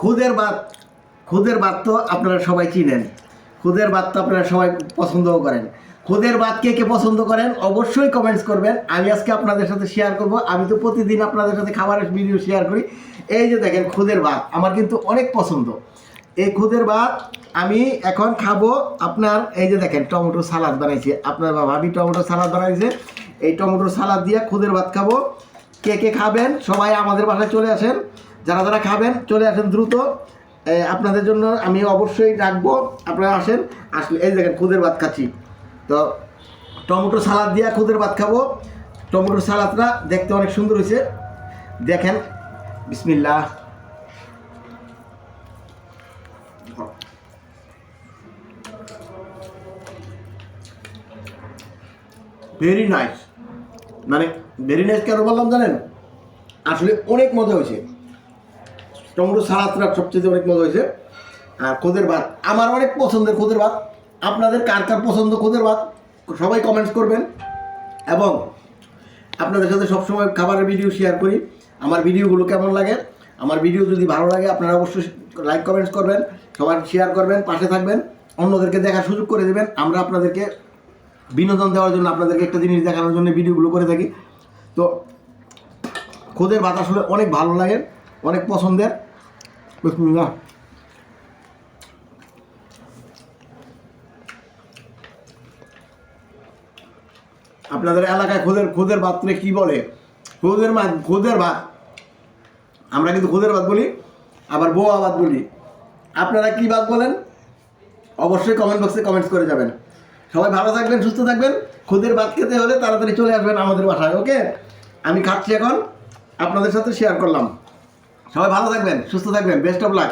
খুদের ভাত, খুদের ভাত তো আপনারা সবাই চিনেন, খুদের ভাত তো আপনারা সবাই পছন্দও করেন। খুদের ভাত কে কে পছন্দ করেন অবশ্যই কমেন্টস করবেন। আমি আজকে আপনাদের সাথে শেয়ার করব। আমি তো প্রতিদিন আপনাদের সাথে খাবারের ভিডিও শেয়ার করি। এই যে দেখেন খুদের ভাত আমার কিন্তু অনেক পছন্দ। এই খুদের ভাত আমি এখন খাবো। আপনার এই যে দেখেন টমেটো সালাদ বানাইছে, আপনার ভাবি টমেটো সালাদ বানাইছে। এই টমেটো সালাদ দিয়ে খুদের ভাত খাবো। কে কে খাবেন সবাই আমাদের বাসায় চলে আসেন, যারা যারা খাবেন চলে আসেন দ্রুত। আপনাদের জন্য আমি অবশ্যই রাখবো, আপনারা আসেন। আসলে এই দেখেন খুদের ভাত খাচ্ছি, তো টমেটো সালাদ দিয়ে খুদের ভাত খাবো। টমেটোর সালাদটা দেখতে অনেক সুন্দর হয়েছে, দেখেন। বিসমিল্লাহ। ভেরি নাইস, মানে ভেরি নাইস কেন বললাম জানেন? আসলে অনেক মজা হয়েছে। টমেটো সালাদটা সবচেয়ে অনেক মজা হয়েছে। আর খুদের ভাত আমার অনেক পছন্দের খুদের ভাত। আপনাদের কার কার পছন্দ খুদের ভাত সবাই কমেন্টস করবেন। এবং আপনাদের সাথে সবসময় খাবারের ভিডিও শেয়ার করি। আমার ভিডিওগুলো কেমন লাগে, আমার ভিডিও যদি ভালো লাগে আপনারা অবশ্যই লাইক কমেন্টস করবেন, সবাই শেয়ার করবেন, পাশে থাকবেন, অন্যদেরকে দেখার সুযোগ করে দেবেন। আমরা আপনাদেরকে বিনোদন দেওয়ার জন্য, আপনাদেরকে একটা জিনিস দেখানোর জন্য ভিডিওগুলো করে থাকি। তো খুদের ভাত আসলে অনেক ভালো লাগে, অনেক পছন্দের। বিসমিল্লাহ। আপনাদের এলাকায় খুদের ভাতরে কি বলে? খুদের ভাত, আমরা কিন্তু খুদের ভাত বলি, আবার বোয়া ভাত বলি। আপনারা কি ভাত বলেন অবশ্যই কমেন্ট বক্সে কমেন্টস করে যাবেন। সবাই ভালো থাকবেন, সুস্থ থাকবেন। খুদের ভাত খেতে হলে তাড়াতাড়ি চলে আসবেন আমাদের বাসায়। ওকে, আমি খাচ্ছি এখন, আপনাদের সাথে শেয়ার করলাম। সবাই ভালো থাকবেন, সুস্থ থাকবেন। Best of luck.